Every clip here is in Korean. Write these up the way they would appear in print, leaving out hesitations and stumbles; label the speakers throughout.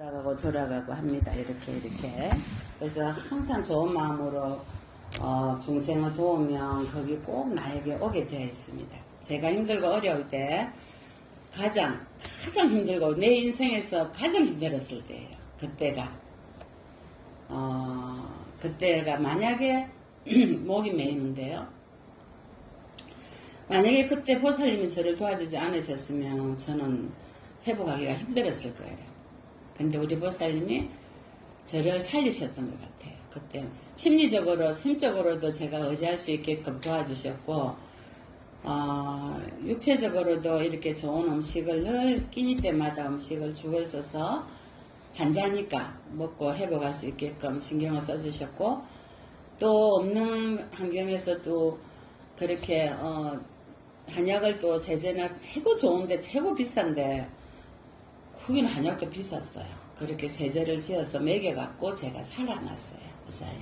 Speaker 1: 돌아가고 합니다. 이렇게. 그래서 항상 좋은 마음으로 중생을 도우면 거기 꼭 나에게 오게 되어 있습니다. 제가 힘들고 어려울 때 가장 힘들고 내 인생에서 가장 힘들었을 때예요. 그때가 만약에 목이 메이는데요. 만약에 그때 보살님이 저를 도와주지 않으셨으면 저는 회복하기가 힘들었을 거예요. 근데 우리 보살님이 저를 살리셨던 것 같아요. 그때 심리적으로, 심적으로도 제가 의지할 수 있게끔 도와주셨고, 육체적으로도 이렇게 좋은 음식을 늘 끼니 때마다 음식을 죽을 써서 환자니까 먹고 회복할 수 있게끔 신경을 써주셨고, 또 없는 환경에서 또 그렇게 한약을 또 세제나 최고 좋은데 최고 비싼데 후기는 한약도 비쌌어요. 그렇게 세제를 지어서 먹여갖고 제가 살아났어요. 보살님.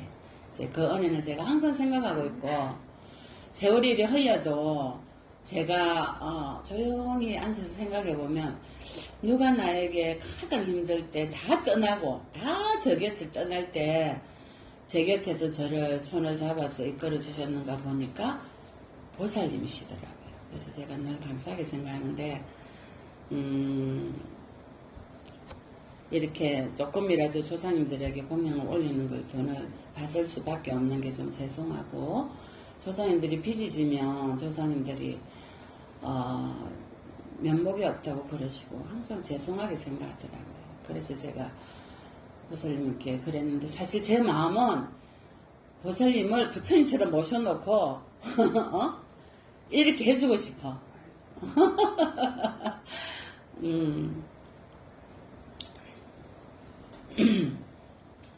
Speaker 1: 그 은혜는 제가 항상 생각하고 있고, 세월이 이리 흘려도 제가 조용히 앉아서 생각해보면 누가 나에게 가장 힘들 때 다 떠나고 다 저 곁을 떠날 때 제 곁에서 저를 손을 잡아서 이끌어 주셨는가 보니까 보살님이시더라고요. 그래서 제가 늘 감사하게 생각하는데 이렇게 조금이라도 조상님들에게 공양을 올리는 걸 돈을 받을 수밖에 없는 게 좀 죄송하고, 조상님들이 빚이 지면 조상님들이 면목이 없다고 그러시고 항상 죄송하게 생각하더라고요. 그래서 제가 보살님께 그랬는데, 사실 제 마음은 보살님을 부처님처럼 모셔놓고 이렇게 해주고 싶어.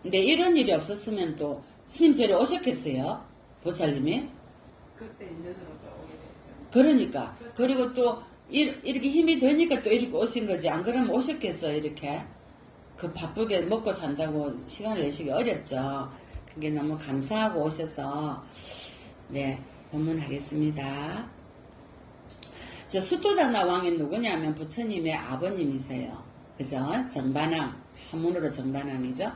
Speaker 1: 근데 이런 일이 없었으면 또 스님 절에 오셨겠어요? 보살님이?
Speaker 2: 그때 인연으로 오게 됐죠.
Speaker 1: 그러니까. 그리고 또 이렇게 힘이 드니까 또 이렇게 오신 거지. 안 그러면 오셨겠어요, 이렇게. 그 바쁘게 먹고 산다고 시간을 내시기 어렵죠. 그게 너무 감사하고 오셔서, 네, 법문하겠습니다. 저 수토다나 왕이 누구냐면 부처님의 아버님이세요. 그죠? 정반왕. 한문으로 정반왕이죠.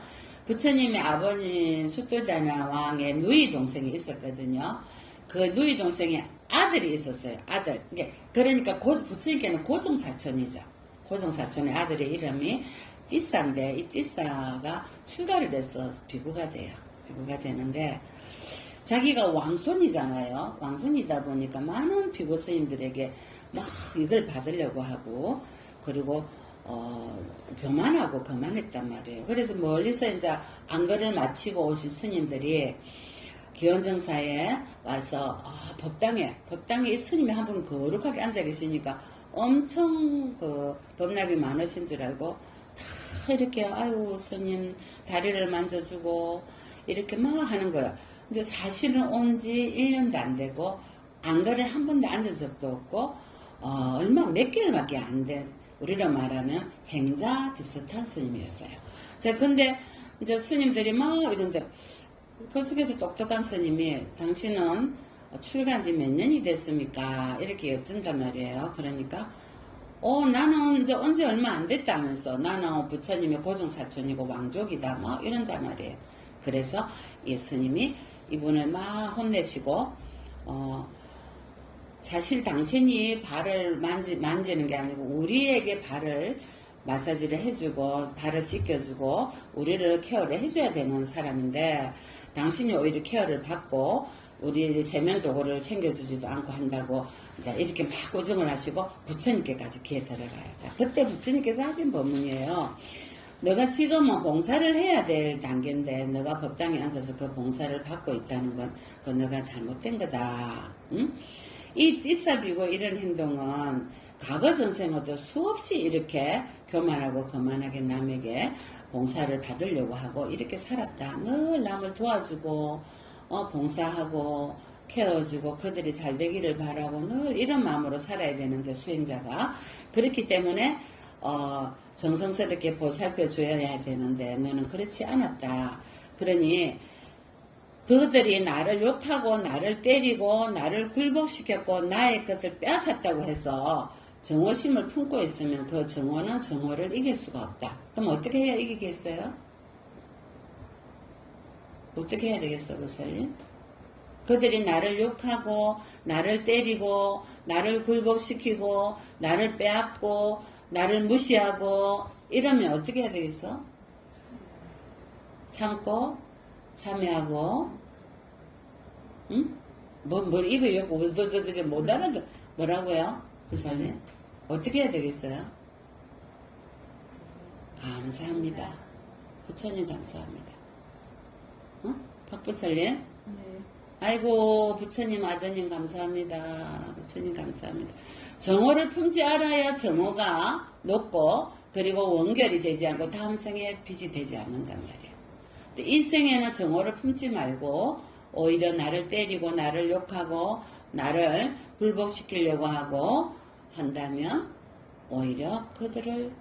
Speaker 1: 부처님의 아버님 수토다나 왕의 누이 동생이 있었거든요. 그 누이 동생의 아들이 있었어요. 아들. 그러니까 부처님께는 고종사촌이죠. 고종사촌의 아들의 이름이 띠사인데, 이 띠사가 출가를 해서 비구가 돼요. 비구가 되는데, 자기가 왕손이잖아요. 왕손이다 보니까 많은 비구 스님들에게 막 이걸 받으려고 하고, 그리고 교만하고 거만했단 말이에요. 그래서 멀리서 이제 안거를 마치고 오신 스님들이 기원정사에 와서 법당에 이 스님이 한 분 거룩하게 앉아 계시니까 엄청 그 법납이 많으신 줄 알고 다 이렇게 아유 스님 다리를 만져주고 이렇게 막 하는 거예요. 근데 사실은 온 지 1년도 안 되고 안거를 한 번도 앉은 적도 없고 얼마 몇 개월밖에 안 돼. 우리로 말하면 행자 비슷한 스님이었어요. 자, 근데 이제 스님들이 막 이런데 그 중에서 똑똑한 스님이 당신은 출가한 지 몇 년이 됐습니까? 이렇게 여쭌단 말이에요. 그러니까 나는 이제 언제 얼마 안 됐다면서 나는 부처님의 고종사촌이고 왕족이다 막 이런단 말이에요. 그래서 이 스님이 이분을 막 혼내시고 사실 당신이 발을 만지는 게 아니고 우리에게 발을 마사지를 해주고 발을 씻겨주고 우리를 케어를 해줘야 되는 사람인데 당신이 오히려 케어를 받고 우리 세면도구를 챙겨주지도 않고 한다고 이제 이렇게 막 고정을 하시고 부처님께까지 귀에 들어가요. 자, 그때 부처님께서 하신 법문이에요. 너가 지금은 봉사를 해야 될 단계인데 너가 법당에 앉아서 그 봉사를 받고 있다는 건 그 너가 잘못된 거다. 응? 이 띠사비고 이런 행동은 과거 전생에도 수없이 이렇게 교만하고 거만하게 남에게 봉사를 받으려고 하고 이렇게 살았다. 늘 남을 도와주고 봉사하고 케어주고 그들이 잘 되기를 바라고 늘 이런 마음으로 살아야 되는데 수행자가 그렇기 때문에 정성스럽게 보살펴줘야 되는데 너는 그렇지 않았다. 그러니 그들이 나를 욕하고 나를 때리고 나를 굴복시켰고 나의 것을 빼앗았다고 해서 정오심을 품고 있으면 그 정오는 정오를 이길 수가 없다. 그럼 어떻게 해야 이기겠어요? 어떻게 해야 되겠어, 보살님? 그들이 나를 욕하고, 나를 때리고, 나를 굴복시키고, 나를 빼앗고, 나를 무시하고, 이러면 어떻게 해야 되겠어? 참고, 참여하고, 응? 뭘 입에 욕고, 못 알아도, 뭐라고요? 보살님? 어떻게 해야 되겠어요? 감사합니다. 부처님 감사합니다. 어? 박보살님?
Speaker 2: 네.
Speaker 1: 아이고 부처님 아드님 감사합니다. 부처님 감사합니다. 정오를 품지 않아야 정오가 높고 그리고 원결이 되지 않고 다음 생에 빚이 되지 않는단 말이에요. 근데 이 생에는 정오를 품지 말고 오히려 나를 때리고 나를 욕하고 나를 불복시키려고 하고 한다면 오히려 그들을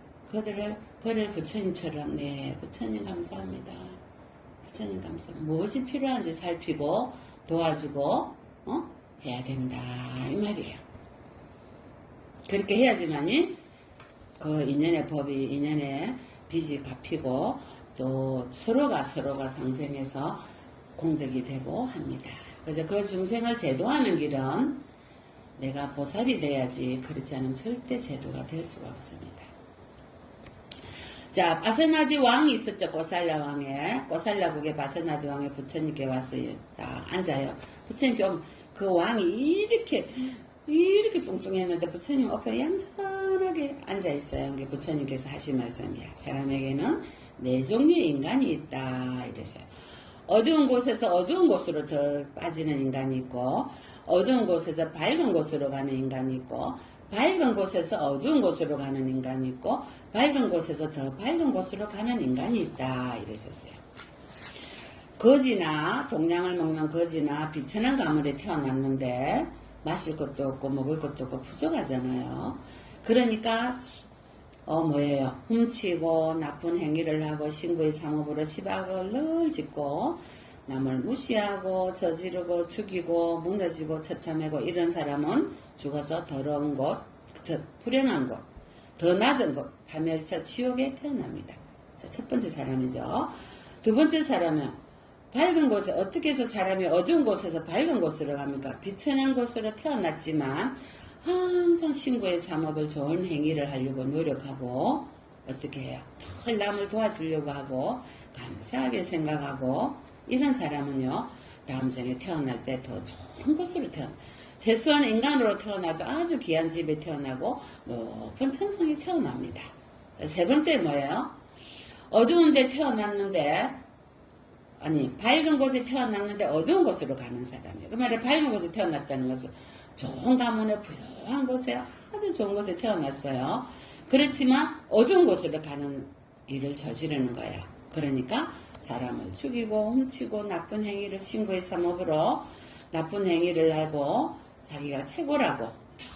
Speaker 1: 벌을 부처님처럼 네 부처님 감사합니다. 부처님 감사합니다. 무엇이 필요한지 살피고 도와주고 해야 된다 이 말이에요. 그렇게 해야지만이 그 인연의 법이 인연의 빚이 갚히고 또 서로가 상생해서 공덕이 되고 합니다. 그래서 그 중생을 제도하는 길은 내가 보살이 돼야지 그렇지 않으면 절대 제도가 될 수가 없습니다. 자, 바세나디 왕이 있었죠. 고살라 왕에. 고살라국의 바세나디 왕에 부처님께 와서 딱 앉아요. 부처님께 오면 그 왕이 이렇게 뚱뚱했는데 부처님 옆에 얌전하게 앉아있어요. 이게 부처님께서 하신 말씀이야. 사람에게는 네 종류의 인간이 있다. 이러셔요. 어두운 곳에서 어두운 곳으로 더 빠지는 인간이 있고, 어두운 곳에서 밝은 곳으로 가는 인간이 있고, 밝은 곳에서 어두운 곳으로 가는 인간이 있고 밝은 곳에서 더 밝은 곳으로 가는 인간이 있다 이러셨어요. 거지나 동량을 먹는 거지나 비천한 가물에 태어났는데 마실 것도 없고 먹을 것도 없고 부족하잖아요. 그러니까 뭐예요? 훔치고 나쁜 행위를 하고 신구의 상업으로 시박을 늘 짓고 남을 무시하고 저지르고 죽이고 무너지고 처참하고 이런 사람은 죽어서 더러운 곳, 불행한 곳, 더 낮은 곳, 파멸처 지옥에 태어납니다. 자, 첫 번째 사람이죠. 두 번째 사람은 밝은 곳에 어떻게 해서 사람이 어두운 곳에서 밝은 곳으로 갑니까? 비천한 곳으로 태어났지만 항상 신구의 삼업을 좋은 행위를 하려고 노력하고 어떻게 해요? 늘 남을 도와주려고 하고 감사하게 생각하고 이런 사람은요 다음 생에 태어날 때 더 좋은 곳으로 재수한 인간으로 태어나도 아주 귀한 집에 태어나고 높은 천상에 태어납니다. 세 번째 뭐예요? 어두운 데 태어났는데 밝은 곳에 태어났는데 어두운 곳으로 가는 사람이에요. 그 말에 밝은 곳에 태어났다는 것은 좋은 가문에 부유한 곳에 아주 좋은 곳에 태어났어요. 그렇지만 어두운 곳으로 가는 일을 저지르는 거예요. 그러니까 사람을 죽이고 훔치고 나쁜 행위를 신구의 삼업으로 나쁜 행위를 하고 자기가 최고라고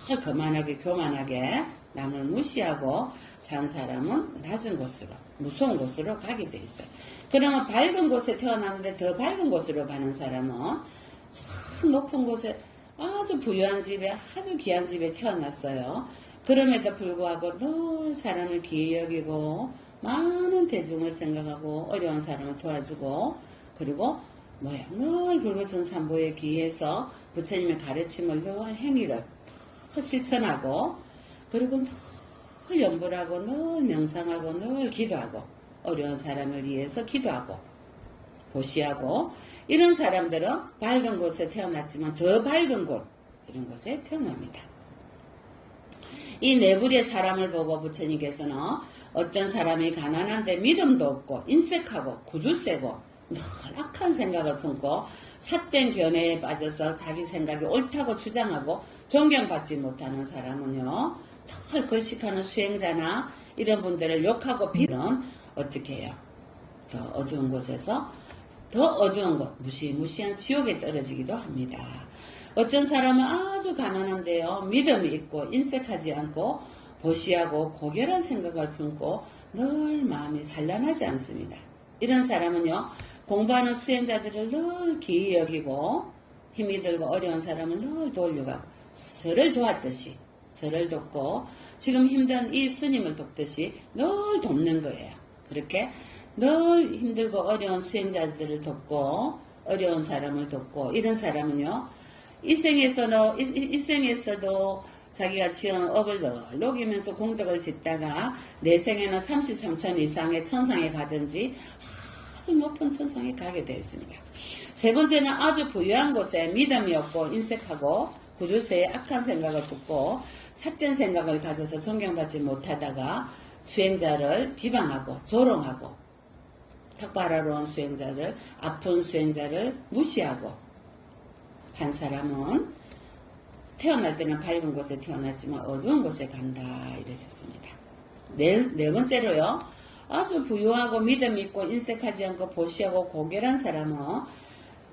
Speaker 1: 더 거만하게 교만하게 남을 무시하고 산 사람은 낮은 곳으로 무서운 곳으로 가게 돼 있어요. 그러면 밝은 곳에 태어났는데 더 밝은 곳으로 가는 사람은 저 높은 곳에 아주 부유한 집에 아주 귀한 집에 태어났어요. 그럼에도 불구하고 늘 사람을 귀히 여기고 많은 대중을 생각하고 어려운 사람을 도와주고 그리고 늘 불거선 삼보에 기해서 부처님의 가르침을 늘 행위를 실천하고 그리고 늘 염불하고 늘 명상하고 늘 기도하고 어려운 사람을 위해서 기도하고 보시하고 이런 사람들은 밝은 곳에 태어났지만 더 밝은 곳 이런 곳에 태어납니다. 이 네불의 사람을 보고 부처님께서는 어떤 사람이 가난한데 믿음도 없고 인색하고 구두세고 늘 악한 생각을 품고 삿된 견해에 빠져서 자기 생각이 옳다고 주장하고 존경받지 못하는 사람은요 늘 걸식하는 수행자나 이런 분들을 욕하고 비는 어떻게 해요? 더 어두운 곳에서 더 어두운 곳 무시무시한 지옥에 떨어지기도 합니다. 어떤 사람은 아주 가난한데요 믿음이 있고 인색하지 않고 보시하고 고결한 생각을 품고 늘 마음이 산란하지 않습니다. 이런 사람은요 공부하는 수행자들을 늘 기이 여기고 힘이 들고 어려운 사람을 늘 도우려고 하고 서를 도왔듯이 저를 돕고 지금 힘든 이 스님을 돕듯이 늘 돕는 거예요. 그렇게 늘 힘들고 어려운 수행자들을 돕고 어려운 사람을 돕고 이런 사람은요. 이 생에서도 자기가 지은 업을 늘 녹이면서 공덕을 짓다가 내 생에는 33천 이상의 천상에 가든지 아주 높은 천상에 가게 되어 있습니다. 세 번째는 아주 부유한 곳에 믿음이 없고 인색하고 구주세에 악한 생각을 품고 삿된 생각을 가져서 존경받지 못하다가 수행자를 비방하고 조롱하고 탁발하러 온 수행자를 아픈 수행자를 무시하고 한 사람은 태어날 때는 밝은 곳에 태어났지만 어두운 곳에 간다 이러셨습니다. 네 번째로요. 아주 부유하고 믿음 있고 인색하지 않고 보시하고 고결한 사람은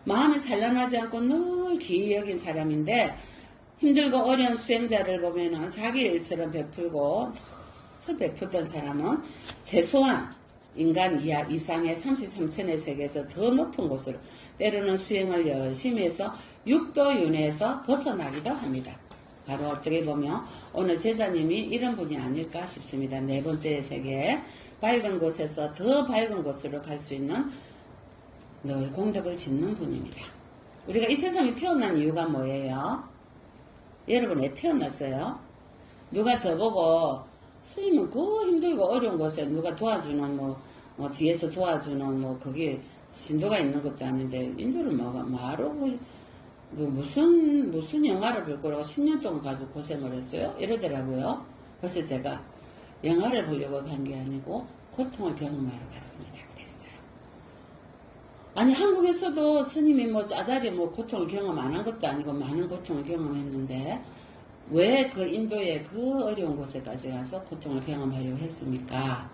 Speaker 1: 마음이 산란하지 않고 늘 기이 여긴 사람인데 힘들고 어려운 수행자를 보면은 자기 일처럼 베풀고 늘 베풀던 사람은 최소한 인간 이상의 33천의 세계에서 더 높은 곳으로 때로는 수행을 열심히 해서 육도윤회에서 벗어나기도 합니다. 바로 어떻게 보면 오늘 제자님이 이런 분이 아닐까 싶습니다. 네 번째 세계 밝은 곳에서 더 밝은 곳으로 갈 수 있는 늘 공덕을 짓는 분입니다. 우리가 이 세상에 태어난 이유가 뭐예요? 여러분 왜 태어났어요? 누가 저보고 스님은 그 힘들고 어려운 곳에 누가 도와주는 뒤에서 도와주는 거기에 신도가 있는 것도 아닌데 인도를 뭐하러 무슨 영화를 볼 거라고 10년 동안 가지고 고생을 했어요? 이러더라고요. 그래서 제가 영화를 보려고 간 게 아니고 고통을 경험하러 갔습니다. 그랬어요. 아니 한국에서도 스님이 짜잘이 고통을 경험 안 한 것도 아니고 많은 고통을 경험했는데 왜 그 인도의 그 어려운 곳에까지 가서 고통을 경험하려고 했습니까?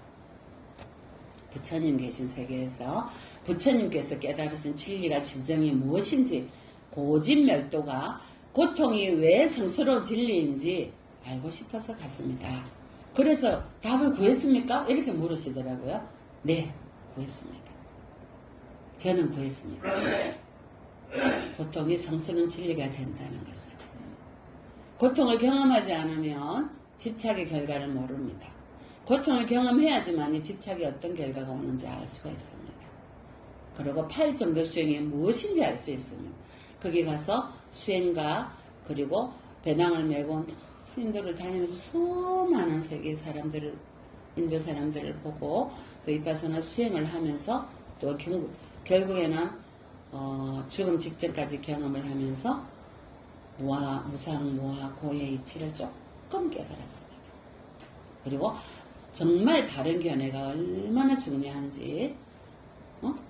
Speaker 1: 부처님 계신 세계에서 부처님께서 깨달으신 진리가 진정이 무엇인지 고진멸도가 고통이 왜 성스러운 진리인지 알고 싶어서 갔습니다. 그래서 답을 구했습니까? 이렇게 물으시더라고요. 네, 구했습니다. 저는 구했습니다. 고통이 성스러운 진리가 된다는 것을. 고통을 경험하지 않으면 집착의 결과를 모릅니다. 고통을 경험해야지만 집착이 어떤 결과가 오는지 알 수가 있습니다. 그리고 8정도 수행이 무엇인지 알 수 있습니다. 거기 가서 수행가 그리고 배낭을 메고 인도를 다니면서 수많은 세계 사람들을 인도 사람들을 보고 또 이빠서나 수행을 하면서 또 결국에는 죽음 직전까지 경험을 하면서 무상 무아 고의 이치를 조금 깨달았습니다. 그리고 정말 바른 견해가 얼마나 중요한지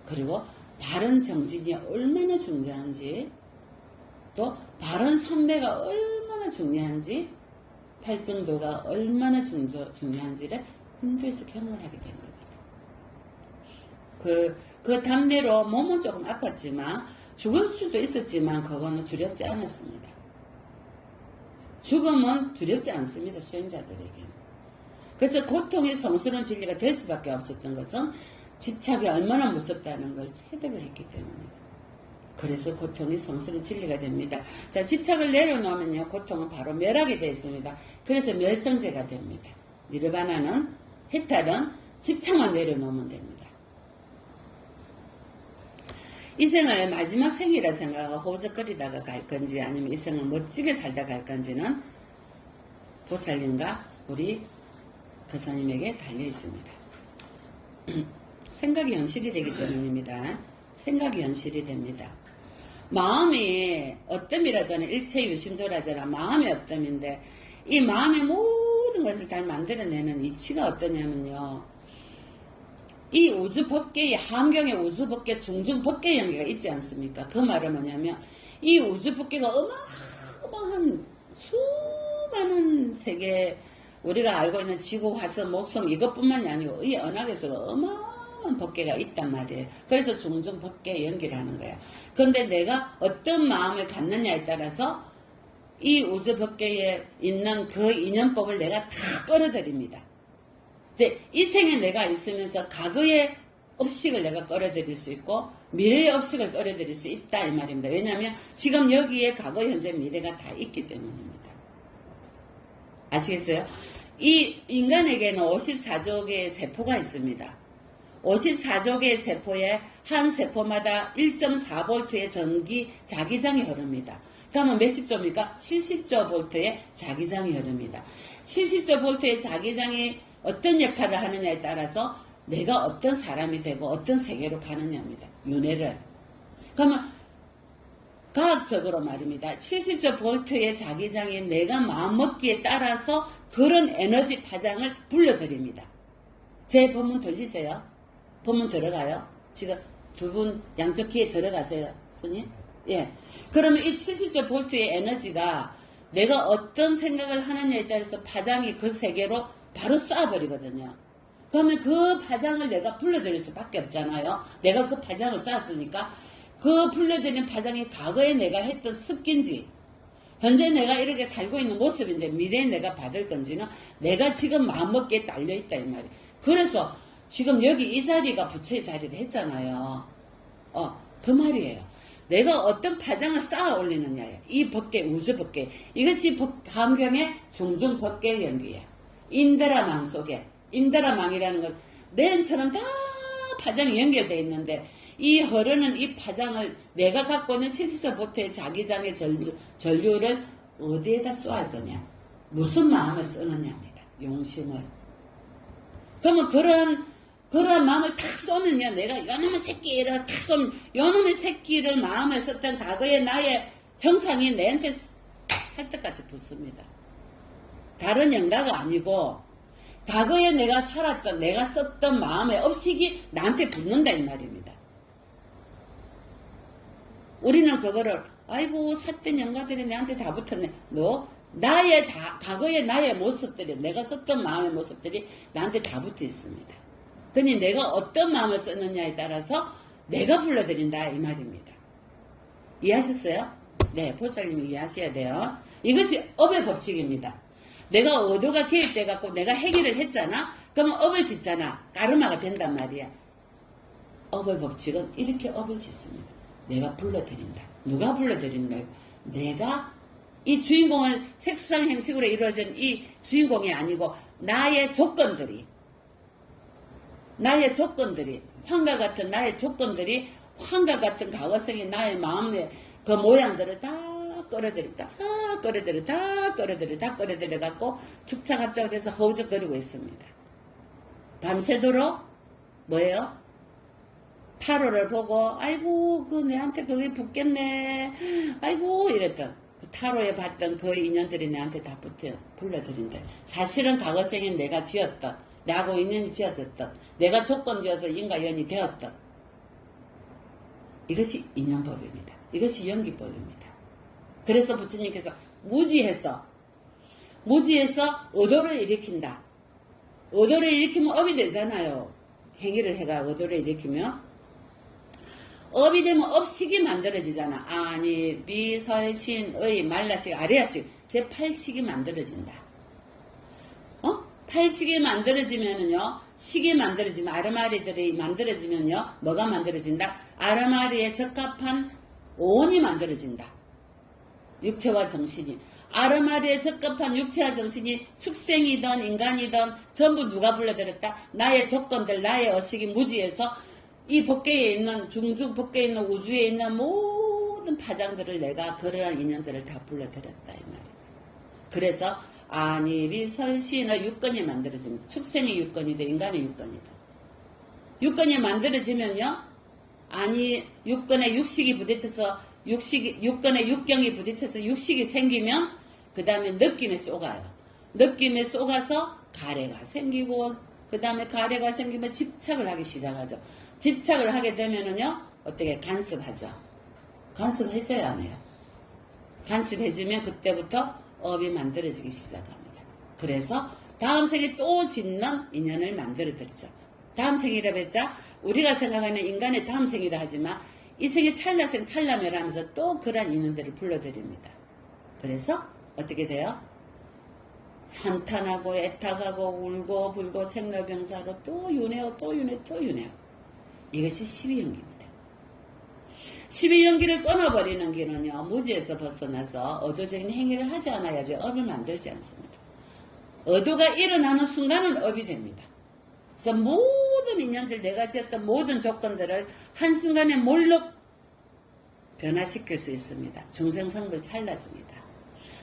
Speaker 1: 그리고 바른 정진이 얼마나 중요한지 또 바른 삼매가 얼마나 중요한지 팔정도가 얼마나 중요한지를 인도에서 경험을 하게 된 겁니다. 그 답례로 몸은 조금 아팠지만 죽을 수도 있었지만 그거는 두렵지 않았습니다. 죽음은 두렵지 않습니다. 수행자들에게는. 그래서 고통이 성스러운 진리가 될 수밖에 없었던 것은 집착이 얼마나 무섭다는 걸 체득을 했기 때문입니다. 그래서 고통이 성스러운 진리가 됩니다. 자, 집착을 내려놓으면요, 고통은 바로 멸하게 되어 있습니다. 그래서 멸성제가 됩니다. 니르바나는, 해탈은 집착만 내려놓으면 됩니다. 이 생을 마지막 생이라 생각하고 호적거리다가 갈 건지 아니면 이 생을 멋지게 살다 갈 건지는 보살님과 우리 거사님에게 달려 있습니다. 생각이 현실이 되기 때문입니다. 생각이 현실이 됩니다. 마음이 어뜸이라잖아. 일체유심조라잖아. 마음이 어뜸인데 이 마음의 모든 것을 다 만들어내는 이치가 어떠냐면요. 이 우주법계의 한경의 우주법계 중중법계 연계가 있지 않습니까? 그 말은 뭐냐면 이 우주법계가 어마어마한 수많은 세계 우리가 알고 있는 지구, 화성, 목성 이것뿐만이 아니고 이 언학에서 어마어마한 법계가 있단 말이에요. 그래서 중중법계 연기라는 거야. 그런데 내가 어떤 마음을 갖느냐에 따라서 이 우주법계에 있는 그 인연법을 내가 다 끌어들입니다. 근데 이 생에 내가 있으면서 과거의 업식을 내가 끌어들일 수 있고 미래의 업식을 끌어들일 수 있다 이 말입니다. 왜냐하면 지금 여기에 과거, 현재, 미래가 다 있기 때문입니다. 아시겠어요? 이 인간에게는 54조 개의 세포가 있습니다. 54조 개의 세포에 한 세포마다 1.4V의 전기 자기장이 흐릅니다. 그러면 몇십 조입니까? 70조 볼트의 자기장이 흐릅니다. 70조 볼트의 자기장이 어떤 역할을 하느냐에 따라서 내가 어떤 사람이 되고 어떤 세계로 가느냐입니다. 윤회를. 그러면 과학적으로 말입니다. 70조 볼트의 자기장이 내가 마음먹기에 따라서 그런 에너지 파장을 불러들입니다. 제 본문 들리세요? 본문 들어가요? 지금 두 분 양쪽 귀에 들어가세요, 스님? 예. 그러면 이 70조 볼트의 에너지가 내가 어떤 생각을 하느냐에 따라서 파장이 그 세계로 바로 쏴버리거든요. 그러면 그 파장을 내가 불러들일 수밖에 없잖아요. 내가 그 파장을 쐈으니까 그 불러들인 파장이 과거에 내가 했던 습기인지 현재 내가 이렇게 살고 있는 모습인지 미래에 내가 받을 건지는 내가 지금 마음먹기에 딸려있다 이 말이에요. 그래서 지금 여기 이 자리가 부처의 자리를 했잖아요. 그 말이에요. 내가 어떤 파장을 쌓아 올리느냐예요. 이 법계, 우주 법계. 이것이 함경의 중중 법계의 연기예요. 인드라망 속에, 인드라망이라는 건 렌처럼 다 파장이 연결되어 있는데 이 흐르는 이 파장을 내가 갖고 있는 70보트의 자기장의 전류를 어디에다 쏘아야 되냐. 무슨 마음을 쓰느냐입니다. 용심을. 그러면 그런 마음을 탁 쏘면요. 내가 요놈의 새끼를 탁 쏘면 요놈의 새끼를 마음에 썼던 과거의 나의 형상이 내한테 살떡같이 붙습니다. 다른 영가가 아니고 과거에 내가 살았던 내가 썼던 마음의 업식이 나한테 붙는다 이 말입니다. 우리는 그거를 아이고 삿된 영가들이 내한테 다 붙었네. 과거의 나의 모습들이 내가 썼던 마음의 모습들이 나한테 다 붙어 있습니다. 그러니 내가 어떤 마음을 썼느냐에 따라서 내가 불러들인다 이 말입니다. 이해하셨어요? 네, 보살님이 이해하셔야 돼요. 이것이 업의 법칙입니다. 내가 어두가 개입돼 갖고 내가 해결을 했잖아. 그러면 업을 짓잖아. 까르마가 된단 말이야. 업의 법칙은 이렇게 업을 짓습니다. 내가 불러들인다. 누가 불러들인가요? 내가 이 주인공은 색수상 행식으로 이루어진 이 주인공이 아니고 나의 조건들이 황과 같은 나의 조건들이 황과 같은 과거성의 나의 마음의 그 모양들을 다 끌어들여 갖고 축착합작을 해서 허우적거리고 있습니다. 밤새도록 뭐예요? 타로를 보고 아이고 그 내한테 그게 붙겠네 아이고 이랬던 그 타로에 봤던 그 인연들이 내한테 다 불러들인다. 사실은 과거생인 내가 지었던 나하고 인연이 지어졌던 내가 조건 지어서 인과연이 되었던 이것이 인연법입니다. 이것이 연기법입니다. 그래서 부처님께서 무지해서 의도를 일으킨다. 의도를 일으키면 업이 되잖아요. 행위를 해가 의도를 일으키면 업이 되면 업식이 만들어지잖아. 아니 비설신의 말라식 아래야식 제 8식이 만들어진다. 팔식이 만들어지면은요, 식이 만들어지면, 아르마리들이 만들어지면요, 뭐가 만들어진다? 아르마리에 적합한 온이 만들어진다. 육체와 정신이. 아르마리에 적합한 육체와 정신이 축생이든 인간이든 전부 누가 불러들였다? 나의 조건들, 나의 의식이 무지해서 이 법계에 있는, 중중 법계에 있는 우주에 있는 모든 파장들을 내가 그러한 인연들을 다 불러들였다. 이 말이에요. 그래서 아니비설신의 육건이 만들어집니다. 축생의 육건이든 인간의 육건이든. 육건이 만들어지면요. 육건에 육식이 부딪혀서 육건에 육경이 부딪혀서 육식이 생기면 그 다음에 느낌에 쏘가요. 느낌에 쏘가서 가래가 생기고 그 다음에 가래가 생기면 집착을 하기 시작하죠. 집착을 하게 되면은요. 어떻게 간섭하죠. 간섭해줘야 안 해요. 간섭해주면 그때부터 업이 만들어지기 시작합니다. 그래서 다음 생에 또 짓는 인연을 만들어드리죠. 다음 생이라 했자 우리가 생각하는 인간의 다음 생이라 하지만 이 생에 찰나생 찰나멸하면서 또 그런 인연들을 불러드립니다. 그래서 어떻게 돼요? 한탄하고 애탁하고 울고 불고 생로병사로 또 윤회하고 또 윤회하고 이것이 12연기입니다. 12연기를 끊어버리는 길은요. 무지에서 벗어나서 어도적인 행위를 하지 않아야지 업을 만들지 않습니다. 어도가 일어나는 순간은 업이 됩니다. 그래서 모든 인연들, 내가 지었던 모든 조건들을 한순간에 몰록 변화시킬 수 있습니다. 중생성불 찰나중이다.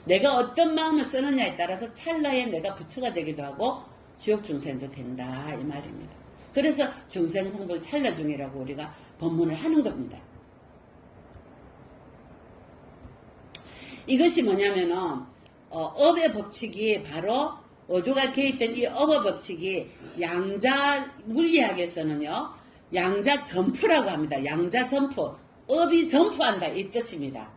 Speaker 1: 내가 어떤 마음을 쓰느냐에 따라서 찰나에 내가 부처가 되기도 하고 지옥 중생도 된다 이 말입니다. 그래서 중생성불 찰나중이라고 우리가 법문을 하는 겁니다. 이것이 뭐냐면은 업의 법칙이 바로 어두가 개입된 이 업의 법칙이 양자 물리학에서는요 양자 점프라고 합니다. 양자 점프, 업이 점프한다 이 뜻입니다.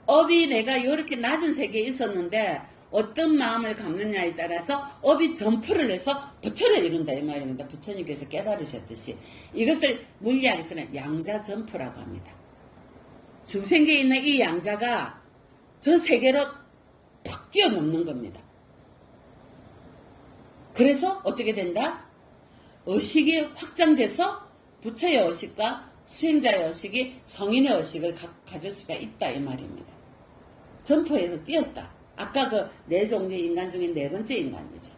Speaker 1: 업이 내가 이렇게 낮은 세계에 있었는데 어떤 마음을 갖느냐에 따라서 업이 점프를 해서 부처를 이룬다 이 말입니다. 부처님께서 깨달으셨듯이 이것을 물리학에서는 양자 점프라고 합니다. 중생계에 있는 이 양자가 저 세계로 팍 뛰어넘는 겁니다. 그래서 어떻게 된다? 의식이 확장돼서 부처의 의식과 수행자의 의식이 성인의 의식을 가질 수가 있다 이 말입니다. 점프해서 뛰었다. 아까 그 네 종류의 인간 중에 네 번째 인간이죠.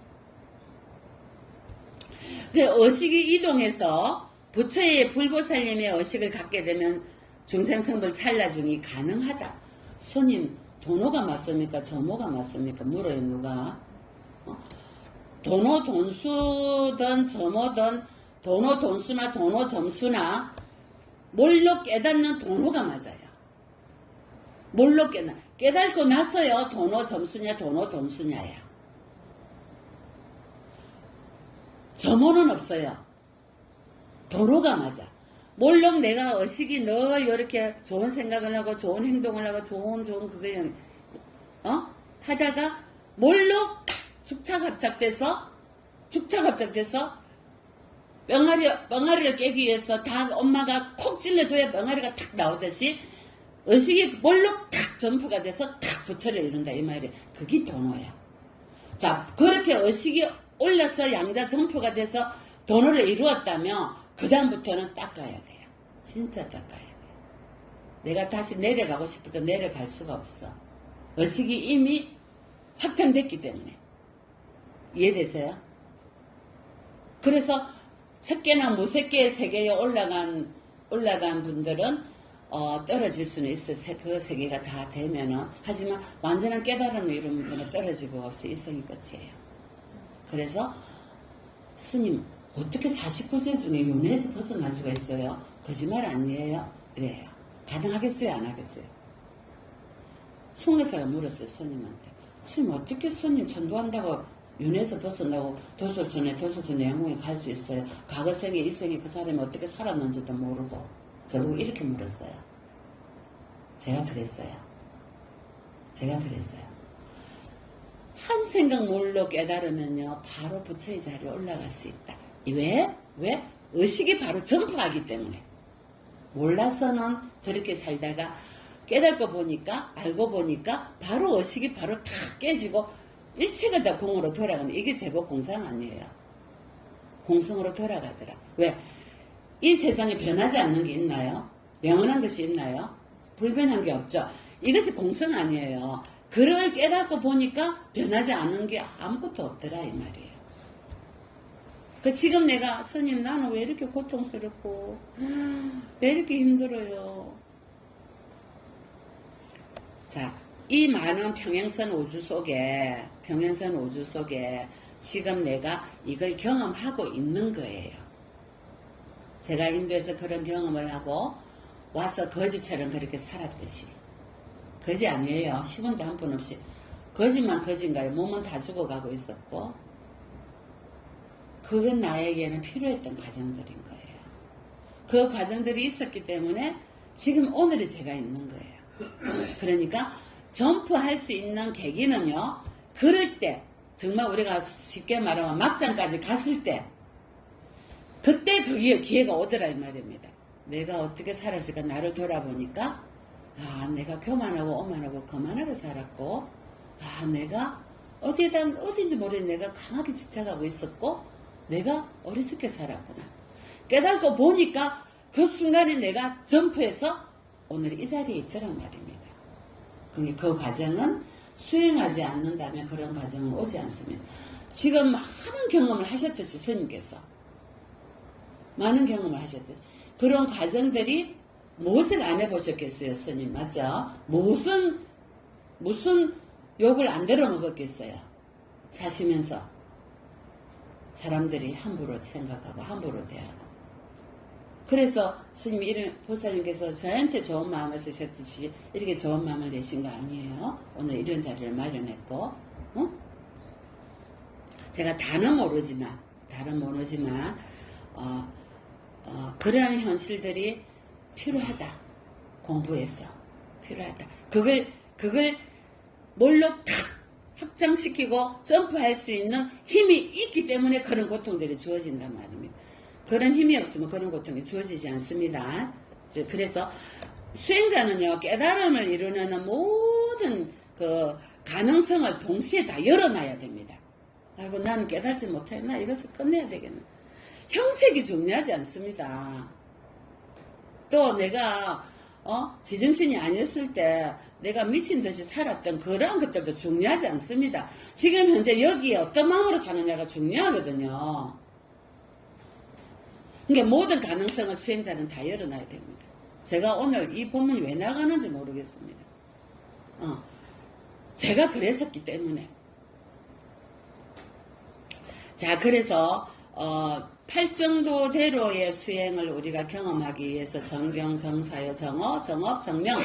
Speaker 1: 그 의식이 이동해서 부처의 불보살님의 의식을 갖게 되면 중생성불 찰나중이 가능하다. 스님 도노가 맞습니까? 점호가 맞습니까? 물어요 누가. 도노 돈수든 점호든 도노 돈수나 도노 점수나 몰록 깨닫는 도노가 맞아요. 몰록 깨닫고 나서요 도노 점수냐 도노 돈수냐야. 점호는 없어요. 도노가 맞아. 몰록 내가 의식이 늘 이렇게 좋은 생각을 하고 좋은 행동을 하고 좋은 그걸 하다가 몰록 죽착합작돼서 병아리를 깨기 위해서 다 엄마가 콕 찔러줘야 병아리가 탁 나오듯이 의식이 몰록 탁 점프가 돼서 탁 부처를 이룬다 이 말이에요. 그게 도노야. 자 그렇게 의식이 올라서 양자 점프가 돼서 도노를 이루었다면 그 다음부터는 닦아야 돼요. 진짜 닦아야 돼요. 내가 다시 내려가고 싶어도 내려갈 수가 없어. 의식이 이미 확장됐기 때문에. 이해되세요? 그래서 색계나 무색계의 세계에 올라간 분들은 떨어질 수는 있어요. 그 세계가 다 되면은. 하지만 완전한 깨달음을 이루는 분은 떨어지고 없이 이성이 끝이에요. 그래서 스님 어떻게 49세 중에 윤회에서 벗어날 수가 있어요? 거짓말 아니에요? 그래요. 가능하겠어요? 안 하겠어요? 송에서가 물었어요. 스님한테. 스님 어떻게 스님 전도한다고 윤회에서 벗어나고 도솔천에 영웅에 갈 수 있어요? 과거 생에 이 생에 그 사람이 어떻게 살았는지도 모르고 저보고 이렇게 물었어요. 제가 그랬어요. 한 생각 몰로 깨달으면요 바로 부처의 자리에 올라갈 수 있다. 왜? 의식이 바로 점프하기 때문에. 몰라서는 그렇게 살다가 깨닫고 보니까 알고 보니까 바로 의식이 바로 탁 깨지고 일체가 다 공으로 돌아가는 이게 제법 공상 아니에요. 공성으로 돌아가더라. 왜? 이 세상에 변하지 않는 게 있나요? 영원한 것이 있나요? 불변한 게 없죠. 이것이 공성 아니에요. 그걸 깨닫고 보니까 변하지 않은 게 아무것도 없더라 이 말이에요. 지금 내가 스님 나는 왜 이렇게 고통스럽고 왜 이렇게 힘들어요. 자, 이 많은 평행선 우주 속에 지금 내가 이걸 경험하고 있는 거예요. 제가 인도에서 그런 경험을 하고 와서 거지처럼 그렇게 살았듯이. 거지 아니에요. 10원도 한 푼 없이. 거지만 거지인가요? 몸은 다 죽어가고 있었고 그건 나에게는 필요했던 과정들인 거예요. 그 과정들이 있었기 때문에 지금 오늘의 제가 있는 거예요. 그러니까 점프할 수 있는 계기는요. 그럴 때 정말 우리가 쉽게 말하면 막장까지 갔을 때 그때 그 기회가 오더라 이 말입니다. 내가 어떻게 살았을까 나를 돌아보니까 내가 교만하고 오만하고 거만하게 살았고 내가 어딘지 모르겠는데 내가 강하게 집착하고 있었고 내가 어리석게 살았구나. 깨닫고 보니까 그 순간에 내가 점프해서 오늘 이 자리에 있더란 말입니다. 그 과정은 수행하지 않는다면 그런 과정은 오지 않습니다. 지금 많은 경험을 하셨듯이 스님께서 많은 경험을 하셨듯이 그런 과정들이 무엇을 안 해보셨겠어요, 스님? 맞죠? 무슨 욕을 안 들어먹었겠어요? 사시면서 사람들이 함부로 생각하고 함부로 대하고. 그래서 스님이 이런 보살님께서 저한테 좋은 마음을 쓰셨듯이 이렇게 좋은 마음을 내신 거 아니에요? 오늘 이런 자리를 마련했고, 제가 다는 모르지만 그러한 현실들이 필요하다. 공부에서 필요하다. 그걸 뭘로 탁 확장시키고 점프할 수 있는 힘이 있기 때문에 그런 고통들이 주어진단 말입니다. 그런 힘이 없으면 그런 고통이 주어지지 않습니다. 그래서 수행자는요, 깨달음을 이루는 모든 그 가능성을 동시에 다 열어놔야 됩니다. 아이고, 나는 깨달지 못했나? 이것을 끝내야 되겠네. 형색이 중요하지 않습니다. 또 내가 지정신이 아니었을 때 내가 미친 듯이 살았던 그러한 것들도 중요하지 않습니다. 지금 현재 여기에 어떤 마음으로 사느냐가 중요하거든요. 그러니까 모든 가능성을 수행자는 다 열어놔야 됩니다. 제가 오늘 이 본문이 왜 나가는지 모르겠습니다. 제가 그랬었기 때문에. 자, 그래서 팔정도대로의 수행을 우리가 경험하기 위해서 정경, 정사요, 정어, 정업, 정명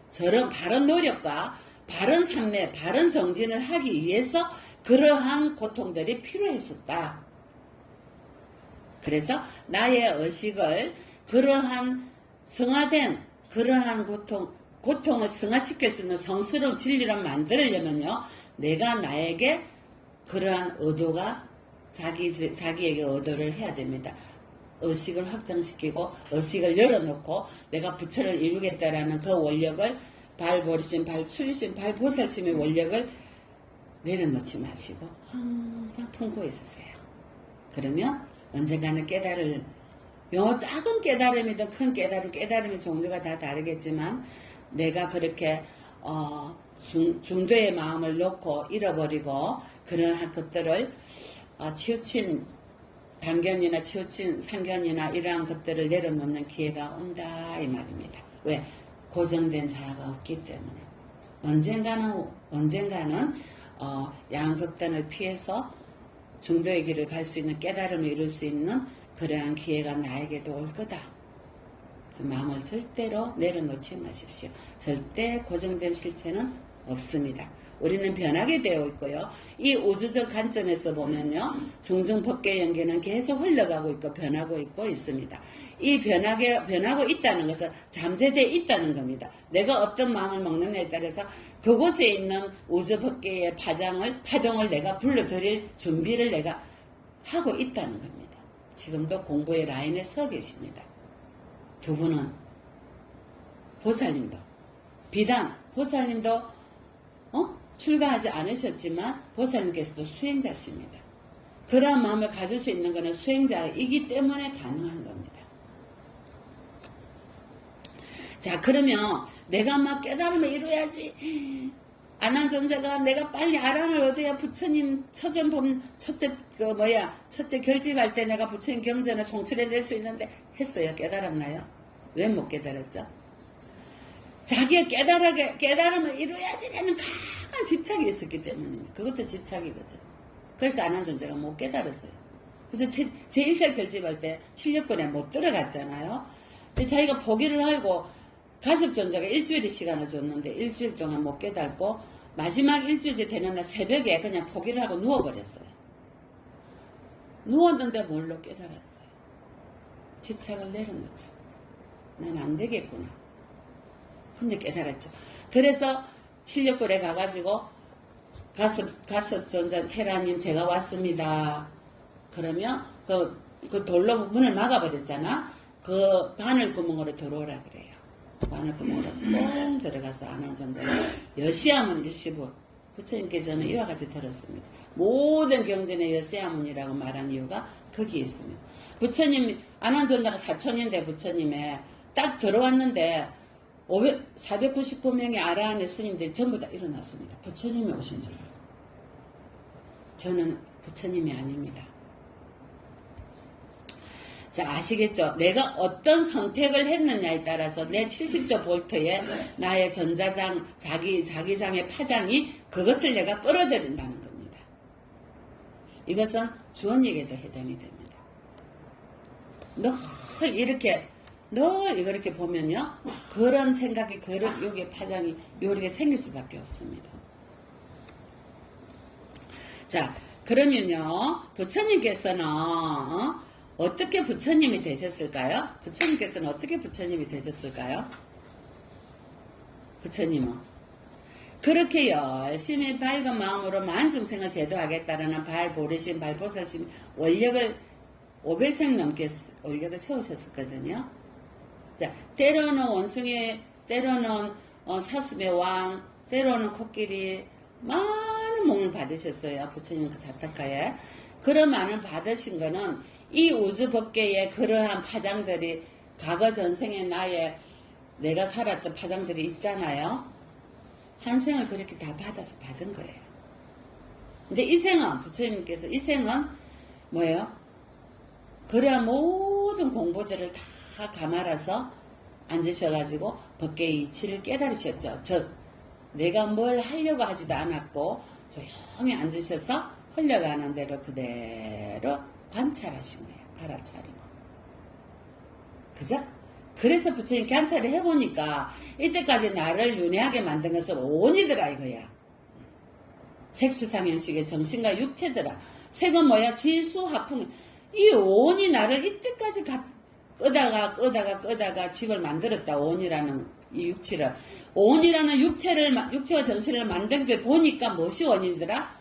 Speaker 1: 저런 바른 노력과 바른 삼매, 바른 정진을 하기 위해서 그러한 고통들이 필요했었다. 그래서 나의 의식을 그러한 성화된 그러한 고통을 성화시킬 수 있는 성스러운 진리를 만들려면요, 내가 나에게 그러한 의도가 자기에게 의도를 해야 됩니다. 의식을 확장시키고 의식을 열어놓고 내가 부처를 이루겠다라는 그 원력을 발보리심, 발출심, 발보살심의 원력을 내려놓지 마시고 항상 품고 있으세요. 그러면 언젠가는 깨달을 작은 깨달음이든 큰 깨달음의 종류가 다 다르겠지만 내가 그렇게 중도의 마음을 놓고 잃어버리고 그러한 것들을 치우친 단견이나 치우친 상견이나 이러한 것들을 내려놓는 기회가 온다 이 말입니다. 왜? 고정된 자아가 없기 때문에 언젠가는 양극단을 피해서 중도의 길을 갈 수 있는 깨달음을 이룰 수 있는 그러한 기회가 나에게도 올 거다. 마음을 절대로 내려놓지 마십시오. 절대 고정된 실체는 없습니다. 우리는 변하게 되어 있고요. 이 우주적 관점에서 보면요, 중증법계 연계는 계속 흘러가고 있고 변하고 있고 있습니다. 이 변하고 있다는 것은 잠재되어 있다는 겁니다. 내가 어떤 마음을 먹느냐에 따라서 그곳에 있는 우주법계의 파동을 내가 불러들일 준비를 내가 하고 있다는 겁니다. 지금도 공부의 라인에 서 계십니다. 두 분은 보살님도 비단 보살님도 출가하지 않으셨지만 보살님께서도 수행자십니다. 그러한 마음을 가질 수 있는 것은 수행자이기 때문에 가능한 겁니다. 자, 그러면 내가 막 깨달음을 이루어야지. 안한존재가 내가 빨리 아랑을 얻어야 부처님 첫째 결집할 때 내가 부처님 경전을 송출해낼 수 있는데 했어요. 깨달았나요? 왜 못 깨달았죠? 자기가 깨달음을 이루어야지라는 강한 집착이 있었기 때문입니다. 그것도 집착이거든. 그래서 안한존재가 못 깨달았어요. 그래서 제1차 결집할 때 실력권에 못 들어갔잖아요. 근데 자기가 포기를 하고 가섭존재가 일주일의 시간을 줬는데 일주일 동안 못 깨닫고 마지막 일주일째 되는 날 새벽에 그냥 포기를 하고 누워버렸어요. 누웠는데 뭘로 깨달았어요? 집착을 내려놓자. 난 안 되겠구나. 근데 깨달았죠. 그래서 칠력굴에 가가지고 가섭존자 테라님 제가 왔습니다. 그러면 그 돌로 문을 막아버렸잖아. 그 바늘구멍으로 들어오라 그래요. 바늘구멍으로 뻥 들어가서 안한존자가 여시아문 일시부 부처님께서는 이와 같이 들었습니다. 모든 경전의 여시아문이라고 말한 이유가 거기에 있습니다. 부처님 안한존자가 사촌인데 부처님에 딱 들어왔는데 499명의 아라한의 스님들이 전부 다 일어났습니다. 부처님이 오신 줄 알고. 저는 부처님이 아닙니다. 자, 아시겠죠? 내가 어떤 선택을 했느냐에 따라서 내 70조 볼트의 나의 전자장, 자기장의 파장이 그것을 내가 끌어들인다는 겁니다. 이것은 주원익에도 해당이 됩니다. 늘 이렇게 보면요. 그런 생각이, 여기에 파장이 이렇게 생길 수밖에 없습니다. 자, 그러면요. 부처님께서는, 어떻게 부처님이 되셨을까요? 부처님께서는 어떻게 부처님이 되셨을까요? 부처님은 그렇게 열심히 밝은 마음으로 만중생을 제도하겠다라는 발보리심, 발보살심 원력을 500생 넘게 원력을 세우셨었거든요. 자, 때로는 원숭이, 때로는 사슴의 왕, 때로는 코끼리, 많은 몸을 받으셨어요. 부처님 그 자타카에. 그런 많은 받으신 거는 이 우주 법계의 그러한 파장들이 과거 전생의 내가 살았던 파장들이 있잖아요. 한 생을 그렇게 다 받아서 받은 거예요. 근데 이 생은, 부처님께서 이 생은 뭐예요? 그러한 모든 공부들을 다 감아라서 앉으셔가지고 법계의 이치를 깨달으셨죠. 즉, 내가 뭘 하려고 하지도 않았고 조용히 앉으셔서 흘러가는 대로 그대로 관찰하신 거예요. 알아차리고. 그죠? 그래서 부처님 관찰을 해보니까 이때까지 나를 윤회하게 만든 것은 온이더라 이거야. 색수상현식의 정신과 육체더라. 색은 뭐야? 지수화풍. 이 온이 나를 이때까지 끄다가 집을 만들었다. 온이라는 이 육체를. 온이라는 육체와 정신을 만든 게 보니까 무엇이 원인이더라?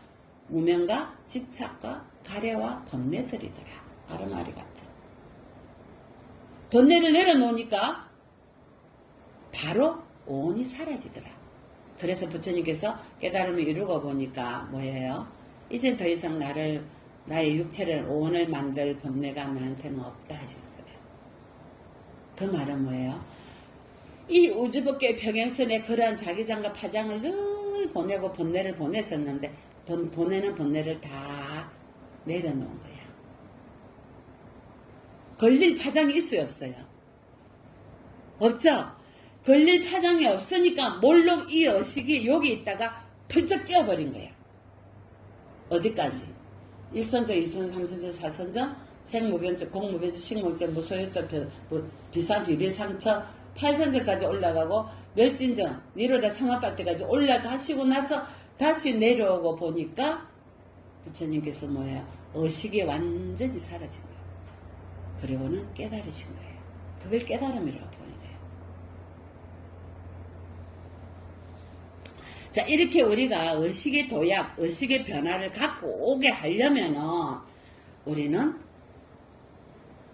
Speaker 1: 무명과 집착과 가래와 번뇌들이더라. 아르마리 같아. 번뇌를 내려놓으니까 바로 온이 사라지더라. 그래서 부처님께서 깨달음을 이루고 보니까 뭐예요? 이제 더 이상 나의 육체를 온을 만들 번뇌가 나한테는 없다 하셨어요. 그 말은 뭐예요? 이 우주법계의 평행선에 그러한 자기장과 파장을 늘 보내고 번뇌를 보냈었는데 보내는 번뇌를 다 내려놓은 거야. 걸릴 파장이 있어요, 없어요? 없죠? 걸릴 파장이 없으니까 몰록 이 의식이 여기 있다가 펄쩍 끼어버린 거야. 어디까지? 1선적, 2선적, 3선적, 4선적, 생무변적, 공무변적, 식무변적, 무소유적, 비상, 비비상처, 8선적까지 올라가고 멸진정, 니로다 삼합밭에까지 올라가시고 나서 다시 내려오고 보니까 부처님께서 뭐예요? 의식이 완전히 사라진 거예요. 그리고는 깨달으신 거예요. 그걸 깨달음이라고 보는 거예요. 자, 이렇게 우리가 의식의 도약, 의식의 변화를 갖고 오게 하려면은 우리는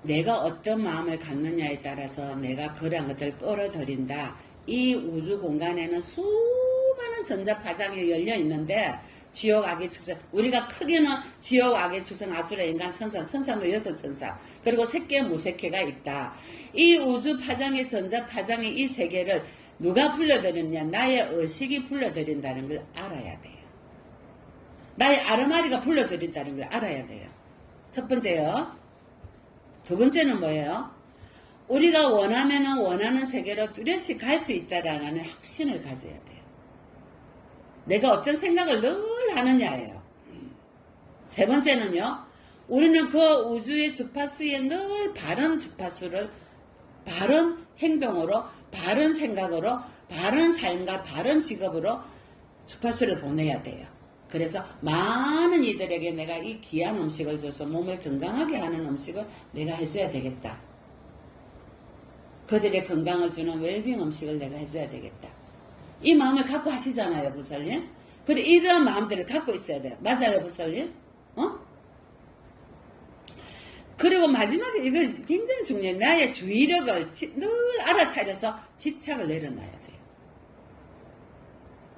Speaker 1: 내가 어떤 마음을 갖느냐에 따라서 내가 그러한 것들을 끌어들인다. 이 우주 공간에는 수많은 전자파장이 열려 있는데 지옥, 악의 축생, 우리가 크게는 지옥, 악의 축생, 아수라, 인간, 천사도 6천사, 그리고 색계, 무색계가 있다. 이 우주 파장의 전자파장의 이 세계를 누가 불러들이느냐? 나의 의식이 불러들인다는 걸 알아야 돼요. 나의 아르마리가 불러들인다는 걸 알아야 돼요. 첫 번째요. 두 번째는 뭐예요? 우리가 원하면은 원하는 세계로 뚜렷이 갈 수 있다라는 확신을 가져야 돼요. 내가 어떤 생각을 늘 하느냐예요. 세 번째는요. 우리는 그 우주의 주파수에 늘 바른 주파수를 바른 행동으로, 바른 생각으로, 바른 삶과 바른 직업으로 주파수를 보내야 돼요. 그래서 많은 이들에게 내가 이 귀한 음식을 줘서 몸을 건강하게 하는 음식을 내가 해줘야 되겠다. 그들의 건강을 주는 웰빙 음식을 내가 해줘야 되겠다. 이 마음을 갖고 하시잖아요, 부살님. 그래, 이러한 마음들을 갖고 있어야 돼요. 맞아요, 부살님? 그리고 마지막에 이거 굉장히 중요해요. 나의 주의력을 늘 알아차려서 집착을 내려놔야 돼요.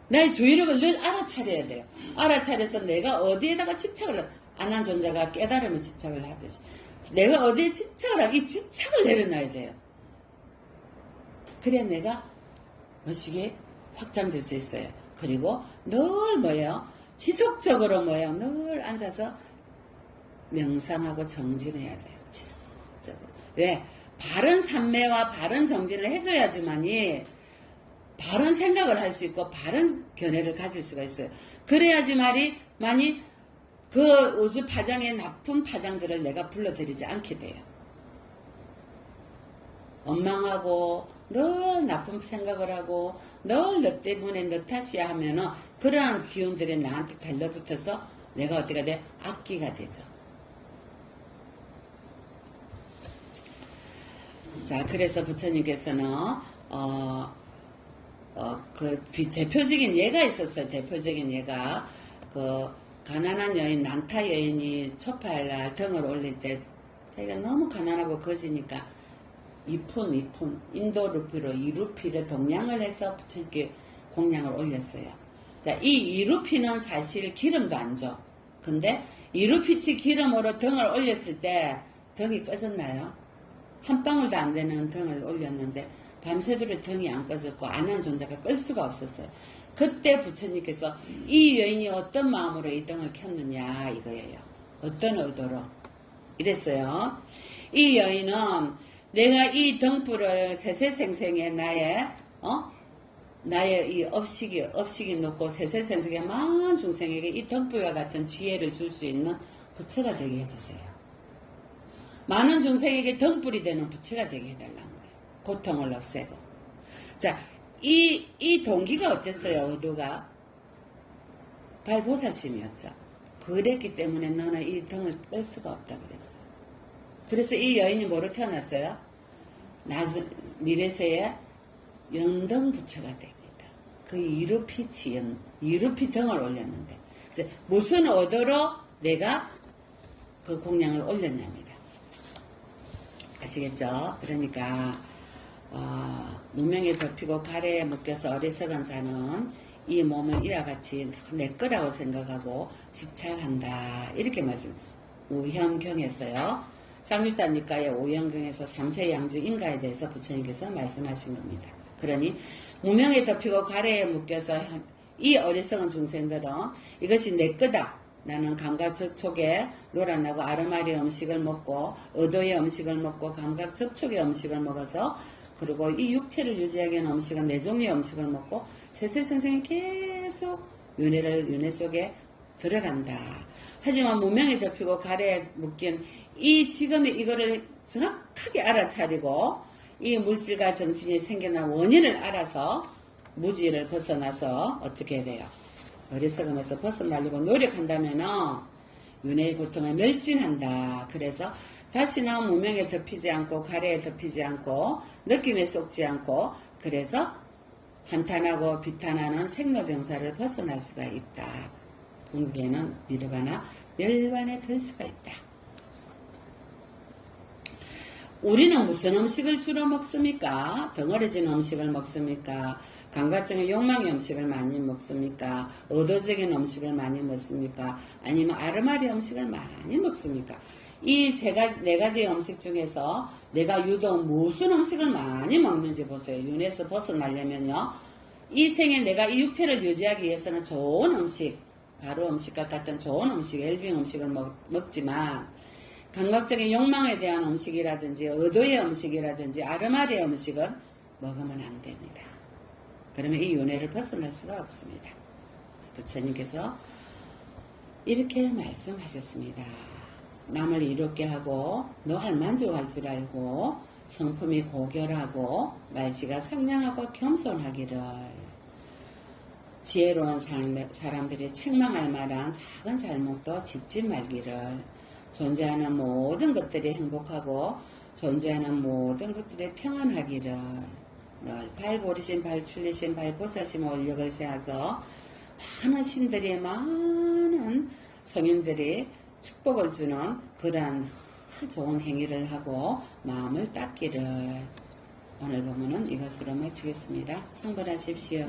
Speaker 1: 나의 주의력을 늘 알아차려야 돼요. 알아차려서 내가 어디에다가 집착을, 안한 존재가 깨달으면 집착을 하듯이. 내가 어디에 집착을 하고 이 집착을 내려놔야 돼요. 그래야 내가 의식이 확장될 수 있어요. 그리고 늘 뭐예요? 지속적으로 뭐예요? 늘 앉아서 명상하고 정진해야 돼요. 지속적으로. 왜? 바른 산매와 바른 정진을 해줘야지만이 바른 생각을 할 수 있고 바른 견해를 가질 수가 있어요. 그래야지만이 그 우주 파장의 나쁜 파장들을 내가 불러들이지 않게 돼요. 원망하고 늘 나쁜 생각을 하고 늘 너 때문에 너 탓이야 하면은 그러한 기운들이 나한테 달려붙어서 내가 어디가 돼? 악기가 되죠. 자, 그래서 부처님께서는 그 대표적인 예가 있었어요. 대표적인 예가 그 가난한 여인 난타 여인이 초파할 등을 올릴 때 자기가 너무 가난하고 거지니까 2푼 인도 루피로 2루피를 동량을 해서 부처님께 공양을 올렸어요. 자, 이 2루피는 사실 기름도 안 줘. 근데 2루피치 기름으로 등을 올렸을 때 등이 꺼졌나요? 한 방울도 안 되는 등을 올렸는데 밤새도록 등이 안 꺼졌고 안한 존재가 끌 수가 없었어요. 그때 부처님께서 이 여인이 어떤 마음으로 이 등을 켰느냐 이거예요. 어떤 의도로 이랬어요. 이 여인은 내가 이 등불을 세세생생에 나의 이 업식이 높고 세세생생의 많은 중생에게 이 등불과 같은 지혜를 줄 수 있는 부처가 되게 해주세요. 많은 중생에게 등불이 되는 부처가 되게 해달라는 거예요. 고통을 없애고. 자, 이 동기가 어땠어요? 의도가 발보살심이었죠. 그랬기 때문에 너는 이 등을 끌 수가 없다 그랬어요. 그래서 이 여인이 뭐로 태어났어요? 미래세에 영등 부처가 됩니다. 그 이루피 등을 올렸는데 그래서 무슨 의도로 내가 그 공양을 올렸냐입니다. 아시겠죠? 그러니까 무명에 덮이고 가래에 묶여서 어리석은 자는 이 몸을 이와 같이 내 거라고 생각하고 집착한다. 이렇게 말씀. 우현경에서요. 상률단니까의 오현경에서 3세 양주 인가에 대해서 부처님께서 말씀하신 겁니다. 그러니 무명에 덮이고 가래에 묶여서 이 어리석은 중생들은 이것이 내 거다. 나는 감각 접촉에 놀아나고 아르마리 음식을 먹고 의도의 음식을 먹고 감각 접촉의 음식을 먹어서 그리고 이 육체를 유지하기 위한 음식은 네 종류의 음식을 먹고 세세생생이 계속 윤회 속에 들어간다. 하지만 무명에 덮이고 가래에 묶인 이 지금의 이거를 정확하게 알아차리고 이 물질과 정신이 생겨난 원인을 알아서 무지를 벗어나서 어떻게 돼요? 어리석음에서 벗어나려고 노력한다면은 윤회의 고통을 멸진한다. 그래서 다시는 무명에 덮이지 않고 가래에 덮이지 않고 느낌에 쏙지 않고 그래서 한탄하고 비탄하는 생로병사를 벗어날 수가 있다. 궁극에는 니르바나 멸반에 들 수가 있다. 우리는 무슨 음식을 주로 먹습니까? 덩어리진 음식을 먹습니까? 감각적인 욕망의 음식을 많이 먹습니까? 의도적인 음식을 많이 먹습니까? 아니면 아르마리 음식을 많이 먹습니까? 이 네 가지 음식 중에서 내가 유독 무슨 음식을 많이 먹는지 보세요. 윤회에서 벗어나려면요. 이 생에 내가 이 육체를 유지하기 위해서는 좋은 음식, 바로 음식과 같은 좋은 음식, 웰빙 음식을 먹지만 감각적인 욕망에 대한 음식이라든지 의도의 음식이라든지 아르마리의 음식은 먹으면 안 됩니다. 그러면 이 윤회를 벗어날 수가 없습니다. 그래서 부처님께서 이렇게 말씀하셨습니다. 남을 이롭게 하고 노할 만족할 줄 알고 성품이 고결하고 말씨가 상냥하고 겸손하기를 지혜로운 사람들이 책망할 만한 작은 잘못도 짓지 말기를 존재하는 모든 것들이 행복하고 존재하는 모든 것들이 평안하기를 늘 발보리신 발출리신 발보살심 원력을 세워서 많은 신들이 많은 성인들이 축복을 주는 그러한 좋은 행위를 하고 마음을 닦기를 오늘 보면은 이것으로 마치겠습니다. 성불하십시오.